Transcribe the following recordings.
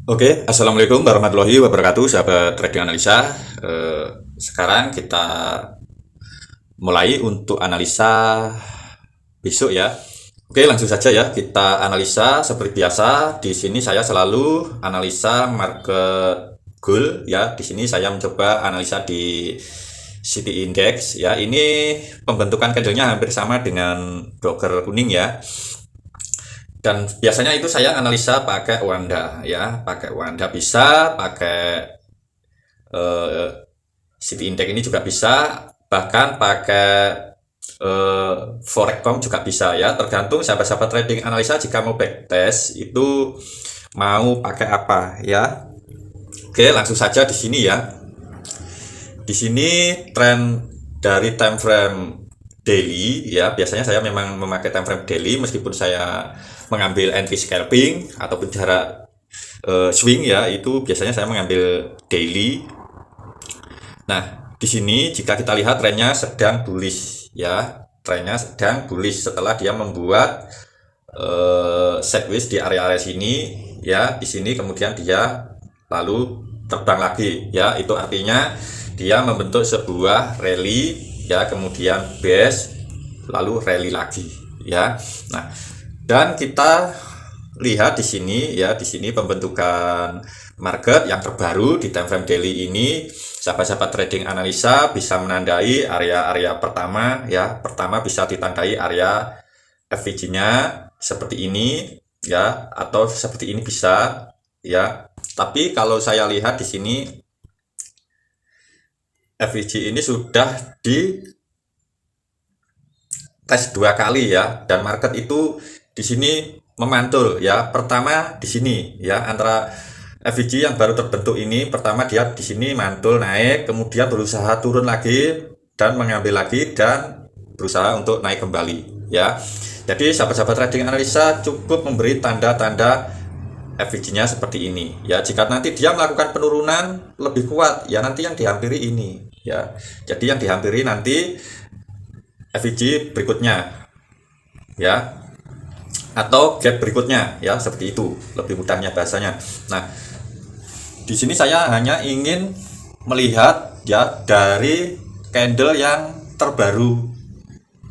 Oke, Assalamualaikum warahmatullahi wabarakatuh, sahabat trading analisa. Sekarang kita mulai untuk analisa besok ya. Oke, langsung saja ya kita analisa seperti biasa. Di sini saya selalu analisa market gold ya. Di sini saya mencoba analisa di City Index ya. Ini pembentukan candlenya hampir sama dengan broker kuning ya. Dan biasanya itu saya analisa pakai Wanda ya, pakai Wanda bisa, pakai City Index ini juga bisa, bahkan pakai Forecom juga bisa ya, tergantung sahabat-sahabat trading analisa jika mau backtest itu mau pakai apa ya. Oke, langsung saja di sini ya. Di sini tren dari time frame daily ya, biasanya saya memang memakai time frame daily meskipun saya mengambil entry scalping ataupun jarak swing ya, itu biasanya saya mengambil daily. Nah, di sini jika kita lihat trennya sedang bullish ya, trennya sedang bullish setelah dia membuat sideways di area-area sini ya. Di sini kemudian dia lalu terbang lagi ya, itu artinya dia membentuk sebuah rally ya, kemudian base lalu rally lagi ya. Nah, dan kita lihat di sini ya, di sini pembentukan market yang terbaru di time frame daily ini, sahabat-sahabat trading analisa bisa menandai area-area pertama ya. Pertama bisa ditandai area FVG-nya seperti ini ya, atau seperti ini bisa ya. Tapi kalau saya lihat di sini FVG ini sudah di tes 2 kali ya, dan market itu di sini memantul ya. Pertama di sini ya, antara FVG yang baru terbentuk ini, pertama dia di sini mantul naik, kemudian berusaha turun lagi dan mengambil lagi dan berusaha untuk naik kembali ya. Jadi sahabat-sahabat trading analisa cukup memberi tanda-tanda FVG-nya seperti ini ya. Jika nanti dia melakukan penurunan lebih kuat ya, nanti yang dihampiri ini ya. Jadi yang dihampiri nanti FVG berikutnya ya, atau gap berikutnya ya, seperti itu lebih mudahnya bahasanya. Nah, di sini saya hanya ingin melihat ya dari candle yang terbaru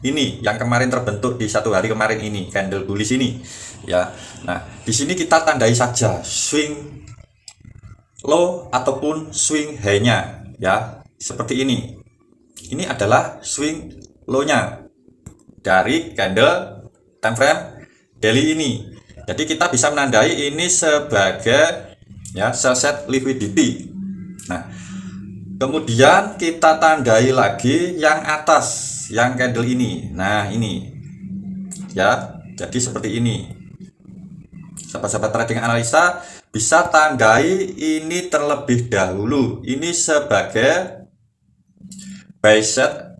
ini, yang kemarin terbentuk di 1 hari kemarin ini, candle bullish ini ya. Nah, di sini kita tandai saja swing low ataupun swing high-nya ya, seperti ini. Ini adalah swing low-nya dari candle time frame daily ini. Jadi kita bisa menandai ini sebagai ya sell set liquidity. Nah, kemudian kita tandai lagi yang atas, yang candle ini. Nah, ini ya, jadi seperti ini. Sahabat-sahabat trading analisa bisa tandai ini terlebih dahulu, ini sebagai buy set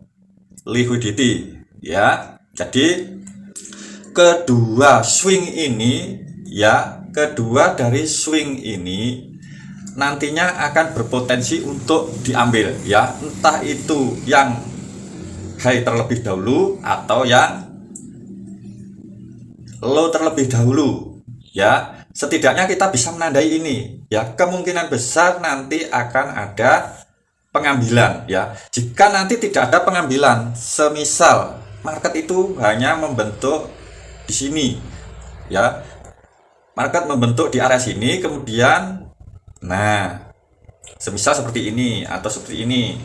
liquidity ya. Jadi kedua swing ini ya, kedua dari swing ini nantinya akan berpotensi untuk diambil ya, entah itu yang high terlebih dahulu atau yang low terlebih dahulu ya. Setidaknya kita bisa menandai ini ya, kemungkinan besar nanti akan ada pengambilan ya. Jika nanti tidak ada pengambilan, semisal market itu hanya membentuk di sini ya, market membentuk di area sini, kemudian nah semisal seperti ini atau seperti ini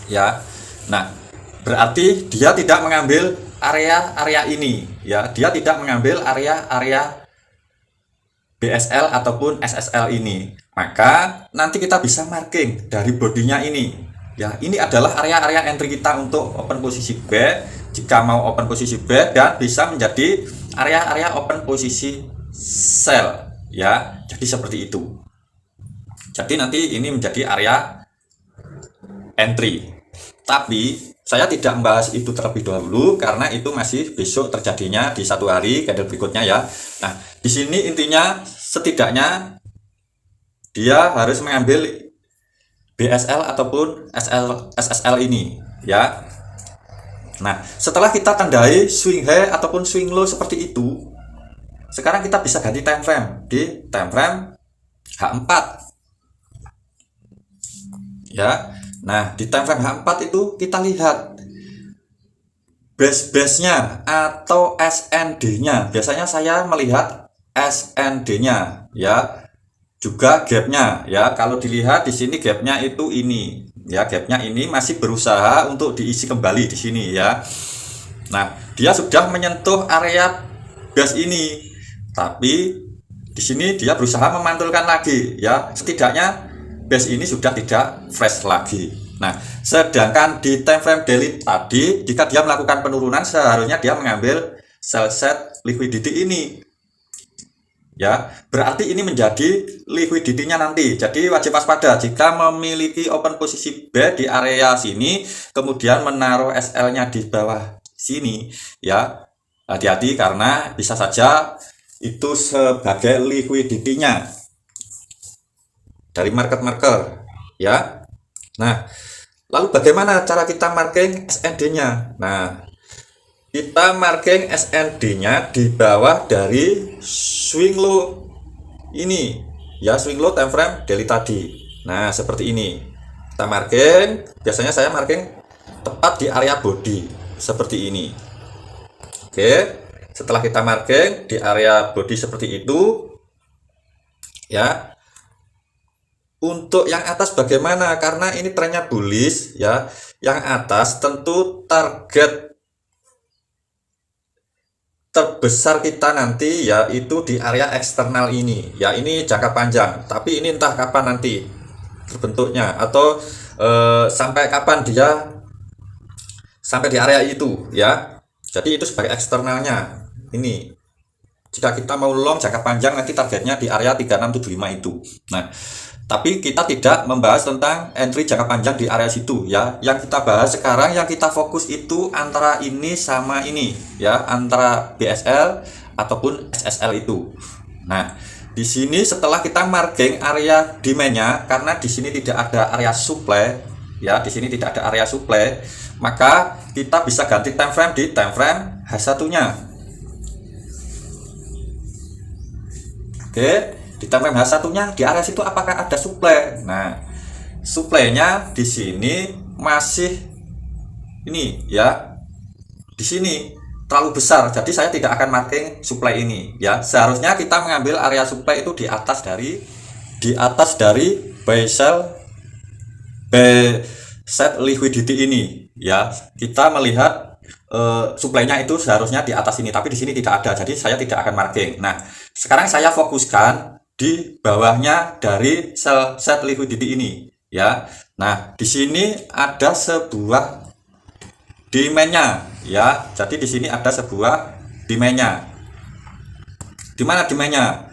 ya. Nah, berarti dia tidak mengambil area-area ini ya, dia tidak mengambil area-area BSL ataupun SSL ini, maka nanti kita bisa marking dari bodinya ini ya. Ini adalah area-area entry kita untuk open posisi B jika mau open posisi B, dan bisa menjadi area-area open posisi sell ya. Jadi seperti itu. Jadi nanti ini menjadi area entry. Tapi saya tidak membahas itu terlebih dahulu karena itu masih besok terjadinya di 1 hari candle berikutnya ya. Nah, di sini intinya setidaknya dia harus mengambil BSL ataupun SSL ini ya. Nah, setelah kita tandai swing high ataupun swing low seperti itu, sekarang kita bisa ganti time frame. Di time frame H4 ya. Nah, di time frame H4 itu kita lihat base-nya atau SND-nya. Biasanya saya melihat SND-nya ya, juga gapnya ya. Kalau dilihat di sini gapnya itu ini ya, gapnya ini masih berusaha untuk diisi kembali di sini ya. Nah, dia sudah menyentuh area base ini, tapi di sini dia berusaha memantulkan lagi ya. Setidaknya base ini sudah tidak fresh lagi. Nah, sedangkan di time frame daily tadi, jika dia melakukan penurunan, seharusnya dia mengambil sell set liquidity ini ya. Berarti ini menjadi liquidity-nya nanti. Jadi wajib waspada jika memiliki open posisi B di area sini, kemudian menaruh SL-nya di bawah sini ya. Hati-hati karena bisa saja itu sebagai liquidity-nya dari market maker ya. Nah, lalu bagaimana cara kita marking SND-nya? Nah, kita marking SND-nya di bawah dari swing low ini ya, swing low time frame daily tadi. Nah, seperti ini kita marking. Biasanya saya marking tepat di area body seperti ini. Oke, setelah kita marking di area body seperti itu ya. Untuk yang atas bagaimana? Karena ini trennya bullish ya. Yang atas tentu target terbesar kita nanti yaitu di area eksternal ini ya. Ini jangka panjang, tapi ini entah kapan nanti terbentuknya, atau sampai kapan dia sampai di area itu ya. Jadi itu sebagai eksternalnya. Ini jika kita mau long jangka panjang nanti targetnya di area 3675 itu. Nah, tapi kita tidak membahas tentang entry jangka panjang di area situ ya. Yang kita bahas sekarang, yang kita fokus itu antara ini sama ini ya, antara BSL ataupun SSL itu. Nah, di sini setelah kita marking area demand-nya, karena di sini tidak ada area supply ya, di sini tidak ada area supply, maka kita bisa ganti time frame di time frame H1-nya. Oke, di time frame H1-nya di area situ apakah ada supply? Nah, supply-nya di sini masih ini ya. Di sini terlalu besar. Jadi saya tidak akan marking supply ini ya. Seharusnya kita mengambil area supply itu di atas dari buy set liquidity ini ya. Kita melihat supply-nya itu seharusnya di atas ini, tapi di sini tidak ada. Jadi saya tidak akan marking. Nah, sekarang saya fokuskan di bawahnya dari sell set liquidity ini ya. Nah, di sini ada sebuah demand-nya ya. Jadi di sini ada sebuah demand-nya. Di mana demand-nya?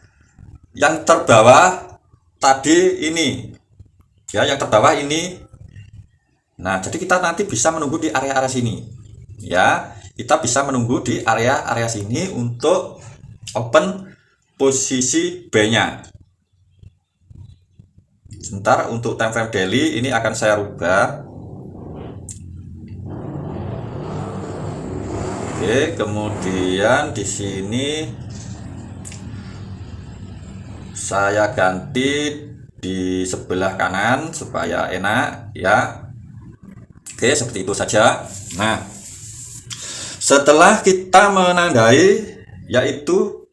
Yang terbawah tadi ini ya, yang terbawah ini. Nah, jadi kita nanti bisa menunggu di area-area sini ya. Kita bisa menunggu di area-area sini untuk open posisi B-nya. Sebentar, untuk time frame daily ini akan saya rubah. Oke, kemudian di sini saya ganti di sebelah kanan supaya enak ya. Oke, seperti itu saja. Nah, setelah kita menandai yaitu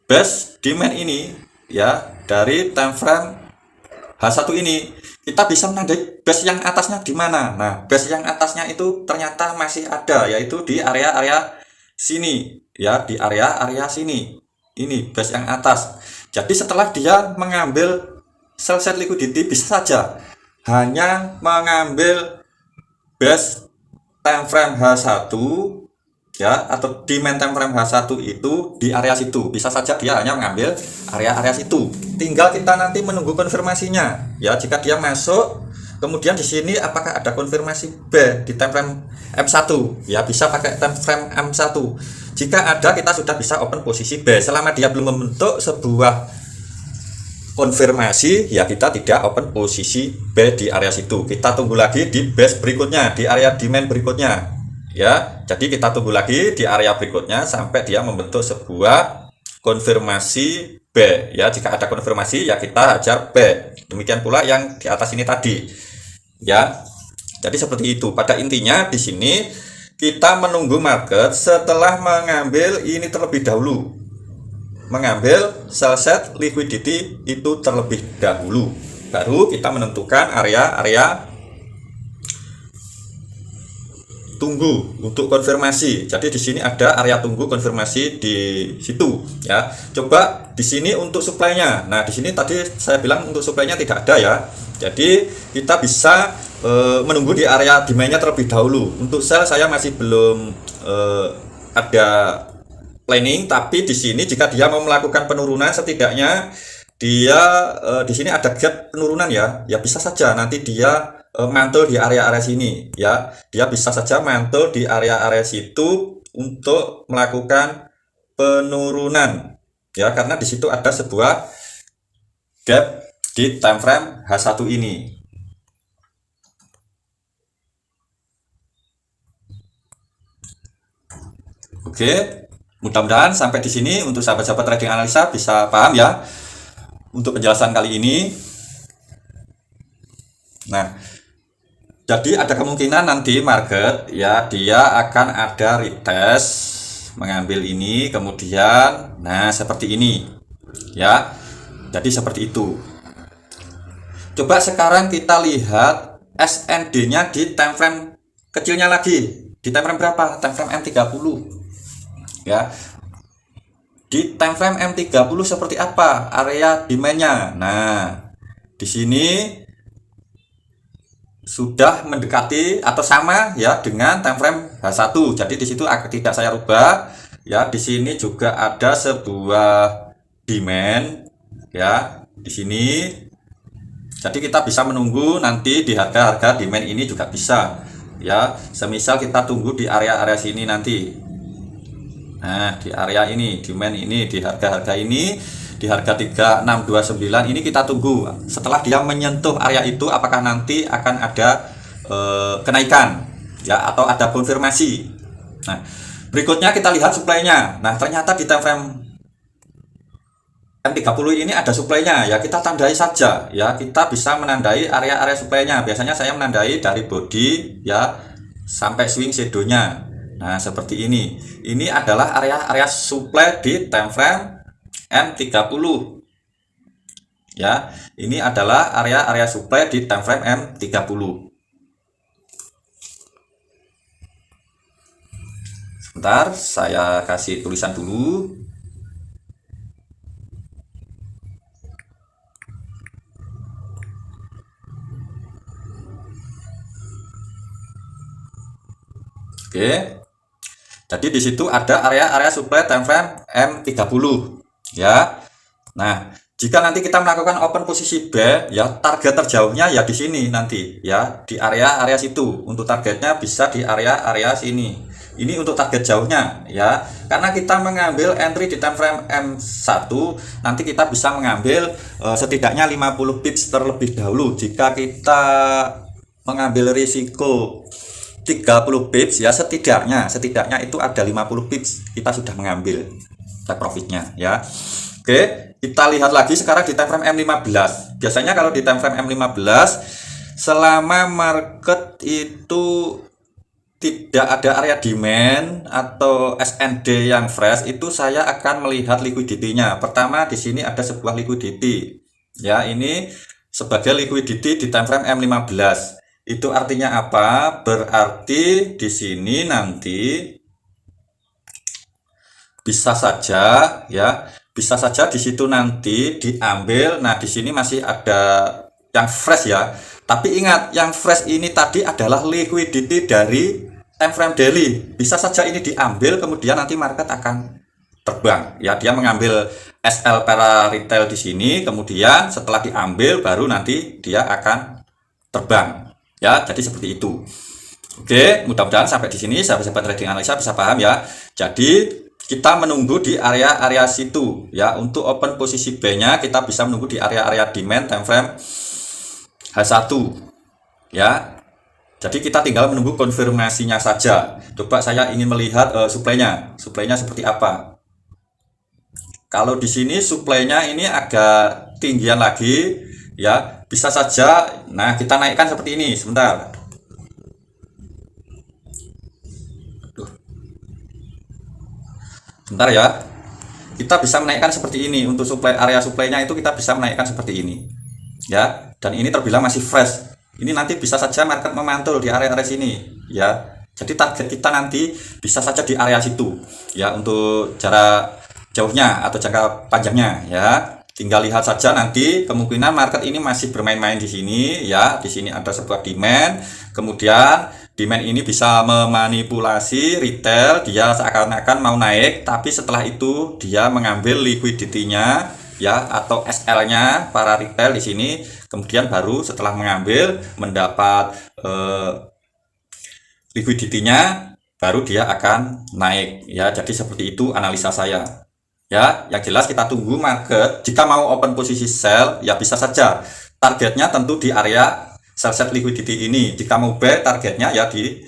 base demand ini ya, dari time frame H1 ini, kita bisa menandai base yang atasnya di mana. Nah, base yang atasnya itu ternyata masih ada, yaitu di area-area sini ya, di area-area sini. Ini base yang atas. Jadi setelah dia mengambil sell set liquidity, bisa saja hanya mengambil base time frame H1 ya, atau demand time frame H1 itu di area situ. Bisa saja dia hanya mengambil area-area situ. Tinggal kita nanti menunggu konfirmasinya ya. Jika dia masuk, kemudian di sini apakah ada konfirmasi B di time frame M1 ya, bisa pakai time frame M1. Jika ada, kita sudah bisa open posisi B. Selama dia belum membentuk sebuah konfirmasi ya, kita tidak open posisi B di area situ. Kita tunggu lagi di base berikutnya, di area demand berikutnya ya. Jadi kita tunggu lagi di area berikutnya sampai dia membentuk sebuah konfirmasi B ya. Jika ada konfirmasi ya kita hajar B. Demikian pula yang di atas ini tadi ya. Jadi seperti itu. Pada intinya di sini kita menunggu market setelah mengambil ini terlebih dahulu. Mengambil sell set liquidity itu terlebih dahulu. Baru kita menentukan area-area tunggu untuk konfirmasi. Jadi di sini ada area tunggu konfirmasi di situ ya. Coba di sini untuk supply-nya. Nah, di sini tadi saya bilang untuk supply-nya tidak ada ya. Jadi kita bisa menunggu di area demand-nya terlebih dahulu. Untuk sell saya masih belum ada planning, tapi di sini jika dia mau melakukan penurunan setidaknya dia di sini ada gap penurunan ya. Ya bisa saja nanti dia mantul di area-area sini ya. Dia bisa saja mantul di area-area situ untuk melakukan penurunan ya, karena di situ ada sebuah gap di time frame H1 ini. Oke, mudah-mudahan sampai di sini untuk sahabat-sahabat trading analisa bisa paham ya untuk penjelasan kali ini. Nah, jadi ada kemungkinan nanti market ya dia akan ada retest mengambil ini kemudian nah seperti ini ya. Jadi seperti itu. Coba sekarang kita lihat SND-nya di time frame kecilnya lagi. Di time frame berapa? Time frame M30 ya. Di time frame M30 seperti apa area demand-nya? Nah, di sini sudah mendekati atau sama ya dengan time frame H1. Jadi di situ tidak saya rubah ya. Di sini juga ada sebuah demand ya di sini. Jadi kita bisa menunggu nanti di harga-harga demand ini juga bisa ya. Semisal kita tunggu di area-area sini nanti. Nah, di area ini demand ini di harga-harga ini di harga 3629 ini kita tunggu setelah dia menyentuh area itu apakah nanti akan ada kenaikan ya atau ada konfirmasi. Nah, berikutnya kita lihat supply-nya. Nah, ternyata di time frame M30 ini ada supply-nya ya, kita tandai saja ya. Kita bisa menandai area-area supply-nya. Biasanya saya menandai dari body ya sampai swing shadow-nya. Nah, seperti ini. Ini adalah area-area supply di time frame M30 ya. Ini adalah area-area supply di time frame M30. Sebentar, saya kasih tulisan dulu. Oke. Jadi di situ ada area-area supply time frame M30 ya. Nah, jika nanti kita melakukan open posisi B ya, target terjauhnya ya di sini nanti ya, di area-area situ. Untuk targetnya bisa di area-area sini. Ini untuk target jauhnya ya. Karena kita mengambil entry di time frame M1, nanti kita bisa mengambil setidaknya 50 pips terlebih dahulu. Jika kita mengambil risiko 30 pips ya, setidaknya itu ada 50 pips kita sudah mengambil take profitnya ya. Oke, kita lihat lagi sekarang di time frame M15. Biasanya kalau di time frame M15 selama market itu tidak ada area demand atau SND yang fresh, itu saya akan melihat liquidity-nya. Pertama di sini ada sebuah liquidity ya, ini sebagai liquidity di time frame M15. Itu artinya apa? Berarti di sini nanti bisa saja ya, bisa saja di situ nanti diambil. Nah, di sini masih ada yang fresh ya. Tapi ingat, yang fresh ini tadi adalah liquidity dari time frame daily. Bisa saja ini diambil kemudian nanti market akan terbang ya. Dia mengambil SL para retail di sini, kemudian setelah diambil baru nanti dia akan terbang. Ya, jadi seperti itu. Oke, mudah-mudahan sampai di sini sahabat-sahabat trading analisa bisa paham ya. Jadi kita menunggu di area-area situ ya. Untuk open posisi B-nya kita bisa menunggu di area-area demand time frame H1 ya. Jadi kita tinggal menunggu konfirmasinya saja. Coba saya ingin melihat supply-nya seperti apa. Kalau di sini suplainya ini agak tinggian lagi, ya bisa saja. Nah, kita naikkan seperti ini. Sebentar. Sebentar ya. Kita bisa menaikkan seperti ini. Untuk area suplainya itu kita bisa menaikkan seperti ini. Ya, dan ini terbilang masih fresh. Ini nanti bisa saja market memantul di area-area sini, ya. Jadi target kita nanti bisa saja di area situ, ya, untuk jarak jauhnya atau jangka panjangnya, ya. Tinggal lihat saja nanti, kemungkinan market ini masih bermain-main di sini, ya. Di sini ada sebuah demand, kemudian demand ini bisa memanipulasi retail, dia seakan-akan mau naik, tapi setelah itu dia mengambil liquidity-nya, ya, atau SL-nya para retail di sini, kemudian baru setelah mengambil mendapat liquidity-nya, baru dia akan naik, ya. Jadi seperti itu analisa saya, ya. Yang jelas kita tunggu market jika mau open posisi sell, ya bisa saja targetnya tentu di area sell set liquidity ini. Jika mau buy, targetnya ya di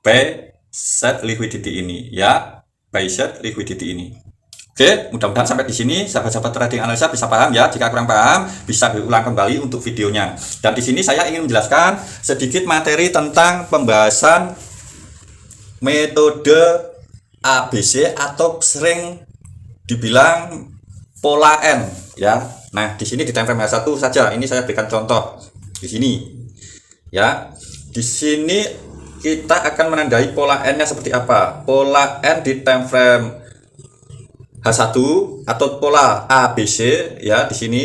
buy set liquidity ini, ya, buy set liquidity ini. Oke, mudah-mudahan sampai di sini sahabat-sahabat trading analisa bisa paham ya. Jika kurang paham, bisa diulang kembali untuk videonya. Dan di sini saya ingin menjelaskan sedikit materi tentang pembahasan metode ABC atau sering dibilang pola N, ya. Nah, di sini di time frame H1 saja. Ini saya berikan contoh di sini, ya. Di sini kita akan menandai pola N-nya seperti apa. Pola N di time frame H1 atau pola ABC, ya. Di sini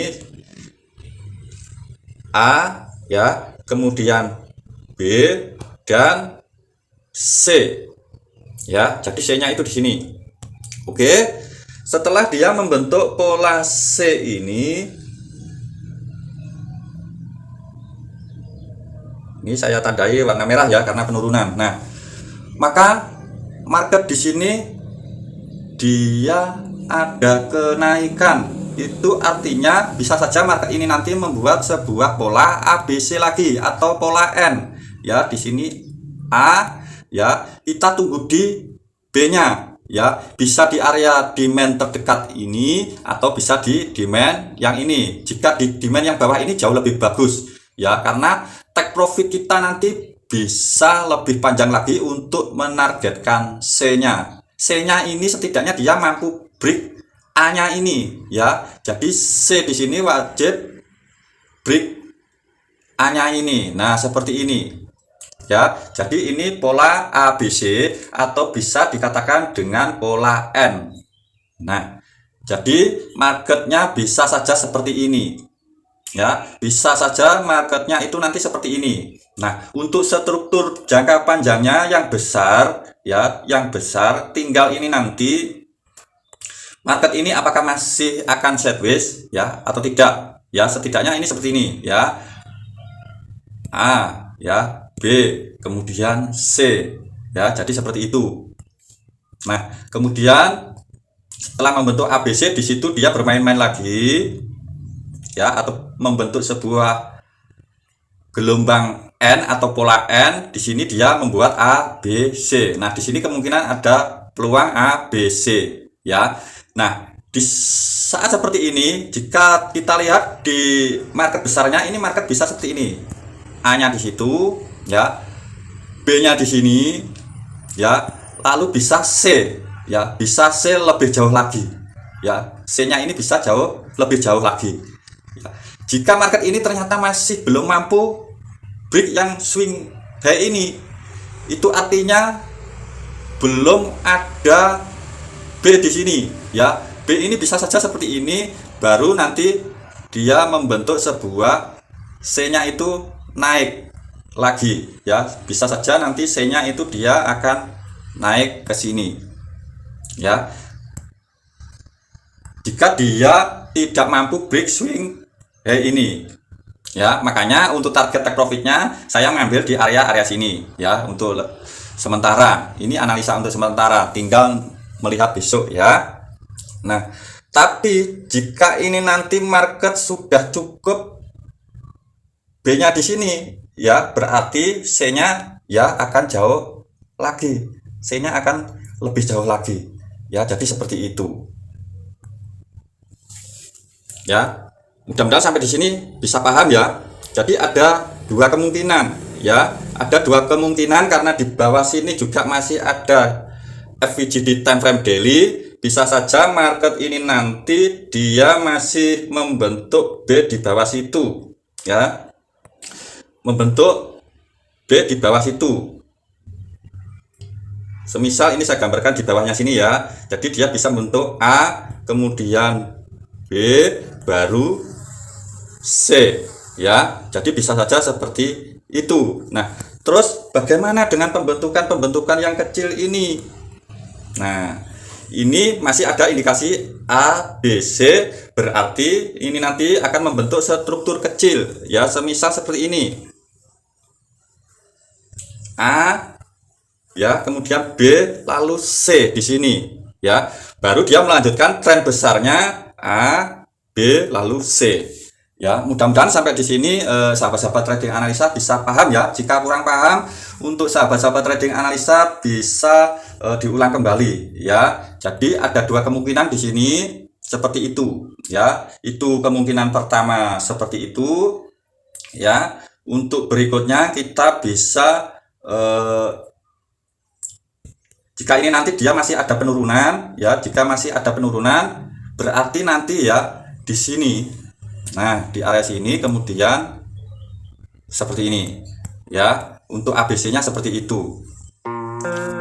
A, ya, kemudian B dan C, ya. Jadi C-nya itu di sini. Oke. Setelah dia membentuk pola C ini saya tandai warna merah ya karena penurunan. Nah, maka market di sini dia ada kenaikan. Itu artinya bisa saja market ini nanti membuat sebuah pola ABC lagi atau pola N. Ya, di sini A, ya. Kita tunggu di B-nya, ya. Bisa di area demand terdekat ini atau bisa di demand yang ini. Jika di demand yang bawah ini jauh lebih bagus, ya, karena take profit kita nanti bisa lebih panjang lagi untuk menargetkan C-nya. C-nya ini setidaknya dia mampu break A-nya ini, ya. Jadi C di sini wajib break A-nya ini. Nah, seperti ini, ya. Jadi ini pola ABC atau bisa dikatakan dengan pola N. Nah, jadi marketnya bisa saja seperti ini, ya. Bisa saja marketnya itu nanti seperti ini. Nah, untuk struktur jangka panjangnya yang besar, ya, yang besar, tinggal ini nanti market ini apakah masih akan sideways, ya, atau tidak, ya. Setidaknya ini seperti ini, ya. A, ya, B, kemudian C, ya. Jadi seperti itu. Nah, kemudian setelah membentuk ABC, di situ dia bermain-main lagi, ya, atau membentuk sebuah gelombang N atau pola N. Di sini dia membuat A, B, C. Nah, di sini kemungkinan ada peluang A, B, C, ya. Nah, di saat seperti ini, jika kita lihat di market besarnya, ini market bisa seperti ini. A-nya di situ, ya. B-nya di sini, ya. Lalu bisa C, ya. Bisa C lebih jauh lagi, ya. C-nya ini bisa jauh lebih jauh lagi. Ya. Jika market ini ternyata masih belum mampu break yang swing high ini, itu artinya belum ada B di sini, ya. B ini bisa saja seperti ini, baru nanti dia membentuk sebuah C-nya itu naik lagi, ya. Bisa saja nanti C-nya itu dia akan naik ke sini, ya. Jika dia tidak mampu break swing ini, ya. Makanya untuk target take profitnya saya mengambil di area sini, ya. Untuk sementara ini analisa untuk sementara, tinggal melihat besok, ya. Nah, tapi jika ini nanti market sudah cukup B-nya di sini, ya, berarti C-nya ya akan jauh lagi. C-nya akan lebih jauh lagi, ya. Jadi seperti itu. Ya, mudah-mudahan sampai di sini bisa paham ya. Jadi ada dua kemungkinan ya, ada dua kemungkinan karena di bawah sini juga masih ada FVG di time frame daily. Bisa saja market ini nanti dia masih membentuk B di bawah situ ya, membentuk B di bawah situ. Semisal ini saya gambarkan di bawahnya sini ya, jadi dia bisa membentuk A, kemudian B, baru C ya. Jadi bisa saja seperti itu. Nah, terus bagaimana dengan pembentukan yang kecil ini? Nah, ini masih ada indikasi A, B, C, berarti ini nanti akan membentuk struktur kecil ya, semisal seperti ini. A ya, kemudian B, lalu C di sini ya. Baru dia melanjutkan tren besarnya A, B, lalu C. Ya, mudah-mudahan sampai di sini sahabat-sahabat trading analisa bisa paham ya. Jika kurang paham, untuk sahabat-sahabat trading analisa bisa diulang kembali ya. Jadi ada dua kemungkinan di sini seperti itu ya. Itu kemungkinan pertama seperti itu ya. Untuk berikutnya kita bisa jika ini nanti dia masih ada penurunan ya, jika masih ada penurunan berarti nanti ya di sini, nah di area sini kemudian seperti ini ya. Untuk ABC nya seperti itu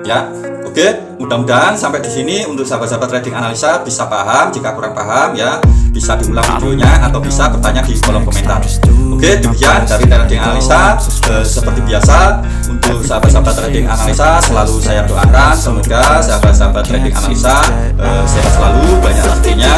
ya. Oke, mudah-mudahan sampai di sini untuk sahabat-sahabat trading analisa bisa paham. Jika kurang paham ya bisa diulang videonya atau bisa bertanya di kolom komentar. Oke, demikian dari trading analisa. Seperti biasa untuk sahabat-sahabat trading analisa selalu saya doakan semoga sahabat-sahabat trading analisa sehat selalu, banyak rezekinya,